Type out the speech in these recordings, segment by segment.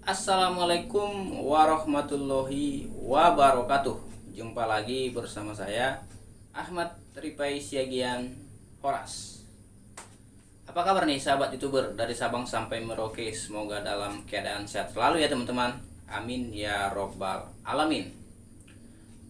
Assalamualaikum warahmatullahi wabarakatuh. Jumpa lagi bersama saya Ahmad Ripai Siagian Horas. Apa kabar nih sahabat YouTuber dari Sabang sampai Merauke? Semoga dalam keadaan sehat selalu ya teman-teman. Amin ya robbal alamin.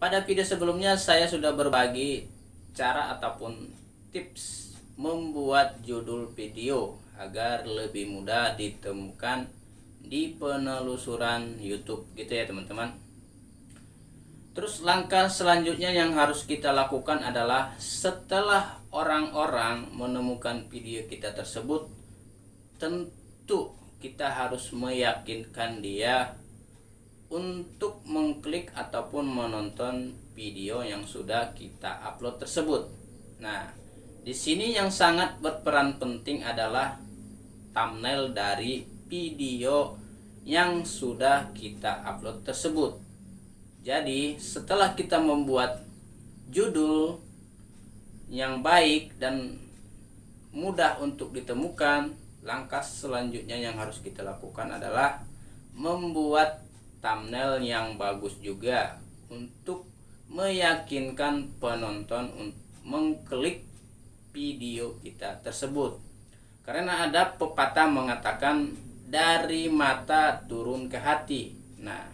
Pada video sebelumnya saya sudah berbagi cara ataupun tips membuat judul video agar lebih mudah ditemukan di penelusuran YouTube gitu ya teman-teman. Terus langkah selanjutnya yang harus kita lakukan adalah setelah orang-orang menemukan video kita tersebut, tentu kita harus meyakinkan dia untuk mengklik ataupun menonton video yang sudah kita upload tersebut. Nah, di sini yang sangat berperan penting adalah thumbnail dari video yang sudah kita upload tersebut. Jadi setelah kita membuat judul yang baik dan mudah untuk ditemukan, langkah selanjutnya yang harus kita lakukan adalah membuat thumbnail yang bagus juga untuk meyakinkan penonton untuk mengklik video kita tersebut. Karena ada pepatah mengatakan dari mata turun ke hati. Nah,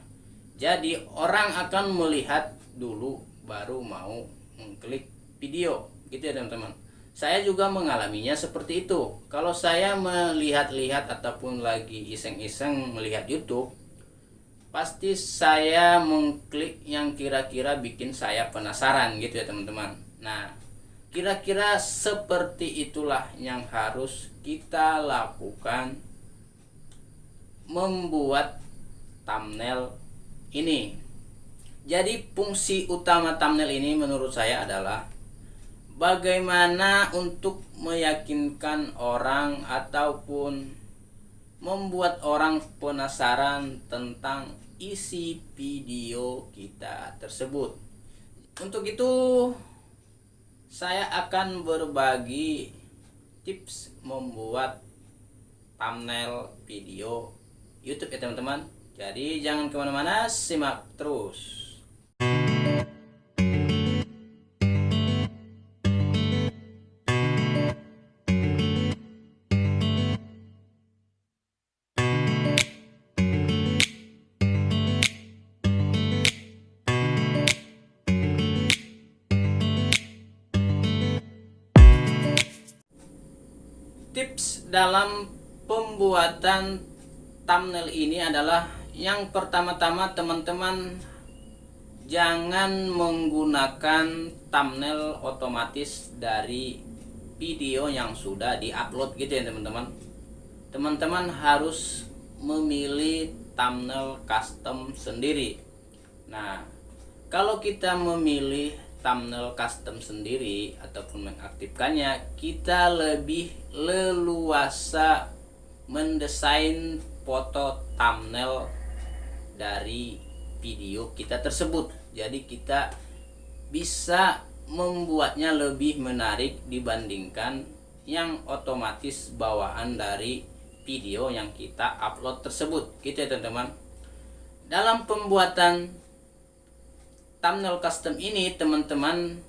jadi orang akan melihat dulu baru mau mengklik video, gitu ya teman-teman. Saya juga mengalaminya seperti itu. Kalau saya melihat-lihat ataupun lagi iseng-iseng melihat YouTube, pasti saya mengklik yang kira-kira bikin saya penasaran gitu ya teman-teman. Nah, kira-kira seperti itulah yang harus kita lakukan membuat thumbnail ini. Jadi fungsi utama thumbnail ini menurut saya adalah bagaimana untuk meyakinkan orang ataupun membuat orang penasaran tentang isi video kita tersebut. Untuk itu saya akan berbagi tips membuat thumbnail video YouTube ya teman-teman. Jadi jangan kemana-mana, simak terus. Tips dalam pembuatan thumbnail ini adalah yang pertama-tama teman-teman jangan menggunakan thumbnail otomatis dari video yang sudah diupload gitu ya teman-teman. Teman-teman harus memilih thumbnail custom sendiri. Nah, kalau kita memilih thumbnail custom sendiri ataupun mengaktifkannya, kita lebih leluasa mendesain foto thumbnail dari video kita tersebut. Jadi kita bisa membuatnya lebih menarik dibandingkan yang otomatis bawaan dari video yang kita upload tersebut. Gitu ya teman-teman. Dalam pembuatan thumbnail custom ini teman-teman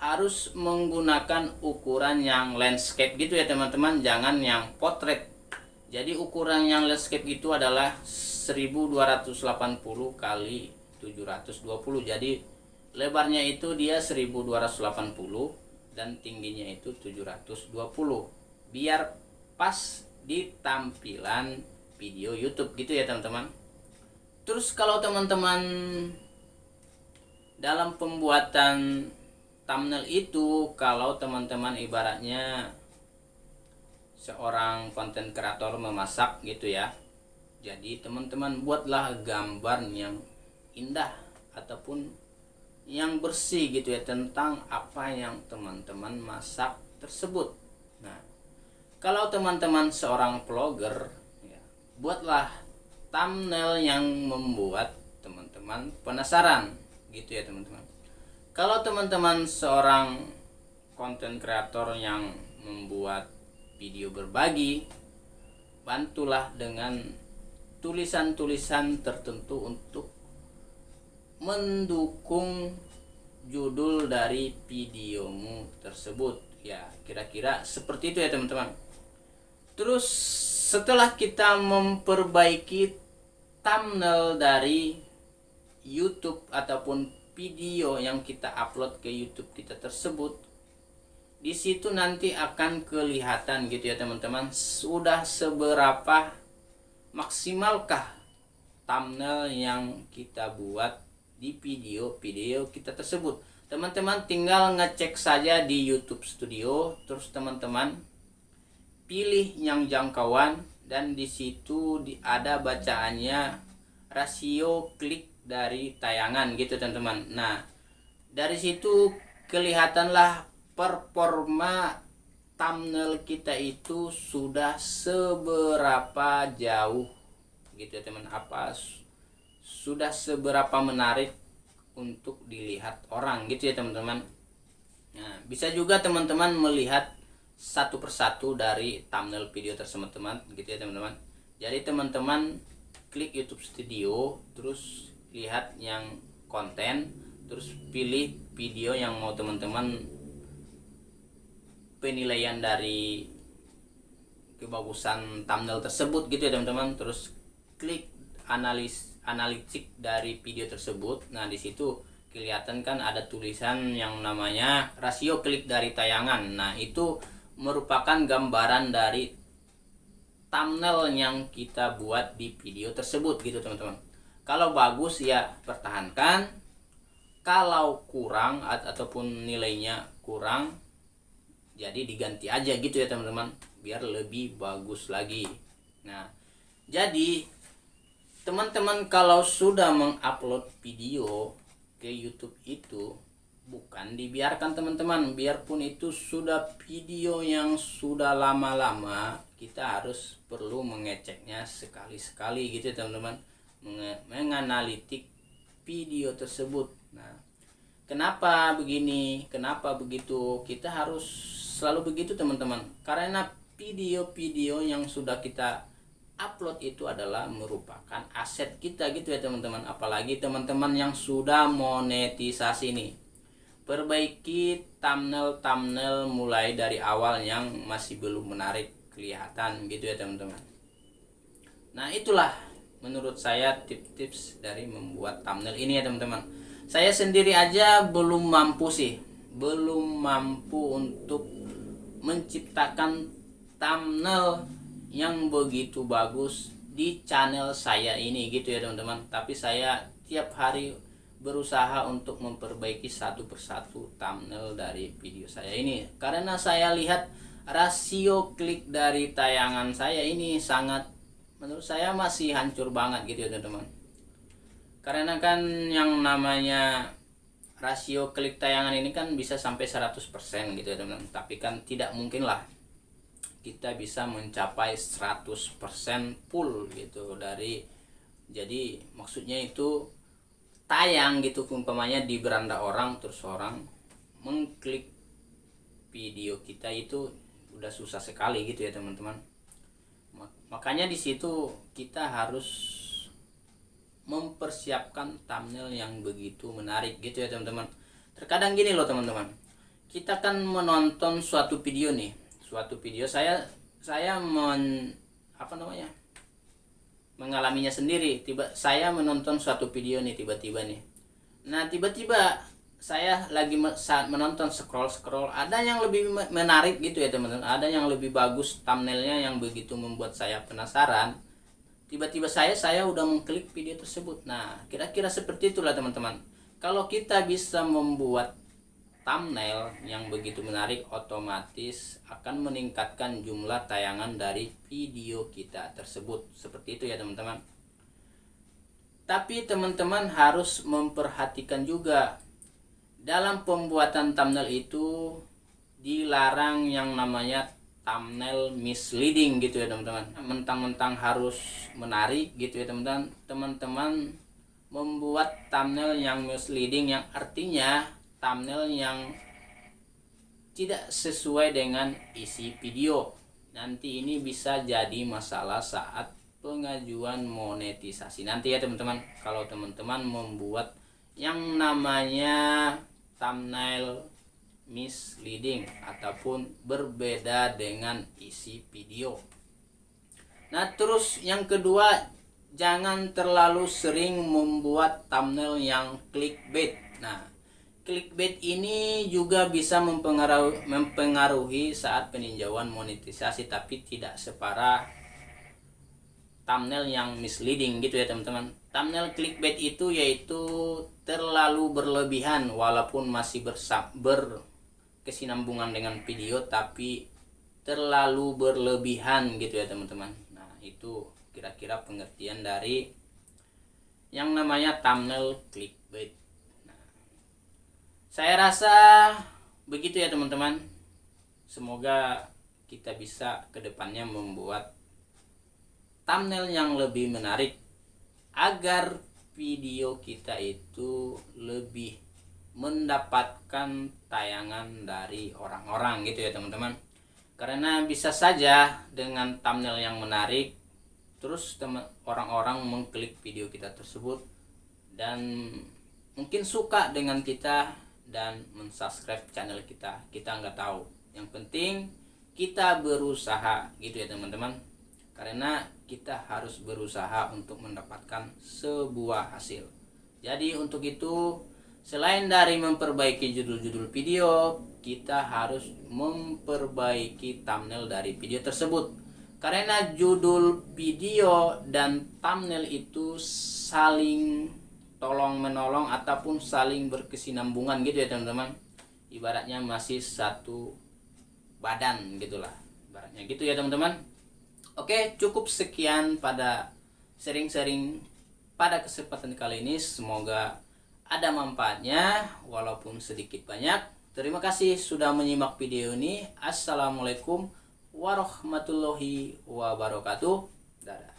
harus menggunakan ukuran yang landscape gitu ya teman-teman, jangan yang portrait. Jadi ukuran yang landscape itu adalah 1280 kali 720. Jadi lebarnya itu dia 1280 dan tingginya itu 720. Biar pas di tampilan video YouTube gitu ya teman-teman. Terus kalau teman-teman dalam pembuatan thumbnail itu, kalau teman-teman ibaratnya seorang konten kreator memasak gitu ya, jadi teman-teman buatlah gambar yang indah ataupun yang bersih gitu ya tentang apa yang teman-teman masak tersebut. Nah, kalau teman-teman seorang vlogger ya, buatlah thumbnail yang membuat teman-teman penasaran gitu ya teman-teman. Kalau teman-teman seorang konten kreator yang membuat video berbagi, bantulah dengan tulisan-tulisan tertentu untuk mendukung judul dari videomu tersebut. Ya, kira-kira seperti itu ya teman-teman. Terus setelah kita memperbaiki thumbnail dari YouTube ataupun video yang kita upload ke YouTube kita tersebut, di situ nanti akan kelihatan gitu ya teman-teman, sudah seberapa maksimalkah thumbnail yang kita buat di video-video kita tersebut. Teman-teman tinggal ngecek saja di YouTube Studio, terus teman-teman pilih yang jangkauan, dan di situ ada bacaannya rasio klik dari tayangan gitu teman-teman. Nah, dari situ kelihatanlah performa thumbnail kita itu sudah seberapa jauh gitu ya teman, sudah seberapa menarik untuk dilihat orang gitu ya teman-teman. Nah, bisa juga teman-teman melihat satu persatu dari thumbnail video tersebut teman gitu ya teman-teman. Jadi teman-teman klik YouTube Studio, terus lihat yang konten, terus pilih video yang mau teman-teman penilaian dari kebagusan thumbnail tersebut gitu ya teman-teman. Terus klik analitik dari video tersebut. Nah, di situ kelihatan kan ada tulisan yang namanya rasio klik dari tayangan. Nah, itu merupakan gambaran dari thumbnail yang kita buat di video tersebut gitu teman-teman. Kalau bagus ya pertahankan, kalau kurang ataupun nilainya kurang, jadi diganti aja gitu ya teman-teman, biar lebih bagus lagi. Nah, jadi teman-teman kalau sudah mengupload video ke YouTube itu bukan dibiarkan teman-teman, biarpun itu sudah video yang sudah lama-lama, kita harus perlu mengeceknya sekali-sekali gitu teman-teman, menganalitik video tersebut. Nah, kenapa begini, kenapa begitu, kita harus selalu begitu teman-teman, karena video-video yang sudah kita upload itu adalah merupakan aset kita gitu ya teman-teman. Apalagi teman-teman yang sudah monetisasi nih, perbaiki thumbnail mulai dari awal yang masih belum menarik kelihatan gitu ya teman-teman. Nah, itulah menurut saya tips-tips dari membuat thumbnail ini ya teman-teman. Saya sendiri aja belum mampu untuk menciptakan thumbnail yang begitu bagus di channel saya ini gitu ya teman-teman. Tapi saya tiap hari berusaha untuk memperbaiki satu persatu thumbnail dari video saya ini, karena saya lihat rasio klik dari tayangan saya ini sangat, menurut saya masih hancur banget gitu ya teman-teman. Karena kan yang namanya rasio klik tayangan ini kan bisa sampai 100% gitu ya teman-teman. Tapi kan tidak mungkin lah kita bisa mencapai 100% full gitu dari, jadi maksudnya itu tayang gitu umpamanya di beranda orang, terus orang mengklik video kita, itu udah susah sekali gitu ya teman-teman. Makanya di situ kita harus mempersiapkan thumbnail yang begitu menarik gitu ya teman-teman. Terkadang gini loh teman-teman, kita kan menonton suatu video nih, saya mengalaminya sendiri. Saya menonton suatu video nih, tiba-tiba saya lagi saat menonton scroll, ada yang lebih menarik gitu ya teman-teman, ada yang lebih bagus thumbnailnya yang begitu membuat saya penasaran. Tiba-tiba saya udah mengklik video tersebut. Nah, kira-kira seperti itulah teman-teman. Kalau kita bisa membuat thumbnail yang begitu menarik, otomatis akan meningkatkan jumlah tayangan dari video kita tersebut. Seperti itu ya teman-teman. Tapi teman-teman harus memperhatikan juga, dalam pembuatan thumbnail itu dilarang yang namanya thumbnail misleading gitu ya teman-teman. Mentang-mentang harus menarik gitu ya teman-teman, teman-teman membuat thumbnail yang misleading, yang artinya thumbnail yang tidak sesuai dengan isi video. Nanti ini bisa jadi masalah saat pengajuan monetisasi. Nanti ya teman-teman, kalau teman-teman membuat yang namanya thumbnail misleading ataupun berbeda dengan isi video. Nah, terus yang kedua, jangan terlalu sering membuat thumbnail yang clickbait. Nah, clickbait ini juga bisa mempengaruhi saat peninjauan monetisasi, tapi tidak separah thumbnail yang misleading gitu ya teman-teman. Thumbnail clickbait itu yaitu terlalu berlebihan walaupun masih berkesinambungan dengan video, tapi terlalu berlebihan gitu ya teman-teman. Nah, itu kira-kira pengertian dari yang namanya thumbnail clickbait. Nah, saya rasa begitu ya teman-teman. Semoga kita bisa kedepannya membuat thumbnail yang lebih menarik agar video kita itu lebih mendapatkan tayangan dari orang-orang gitu ya teman-teman. Karena bisa saja dengan thumbnail yang menarik terus orang-orang mengklik video kita tersebut dan mungkin suka dengan kita dan mensubscribe channel kita. Kita nggak tahu. Yang penting kita berusaha gitu ya teman-teman. Karena kita harus berusaha untuk mendapatkan sebuah hasil. Jadi untuk itu, selain dari memperbaiki judul-judul video, kita harus memperbaiki thumbnail dari video tersebut. Karena judul video dan thumbnail itu saling tolong menolong ataupun saling berkesinambungan gitu ya teman-teman. Ibaratnya masih satu badan gitulah. Ibaratnya gitu ya teman-teman. Oke, cukup sekian pada sharing-sharing pada kesempatan kali ini. Semoga ada manfaatnya walaupun sedikit banyak. Terima kasih sudah menyimak video ini. Assalamualaikum warahmatullahi wabarakatuh. Dadah.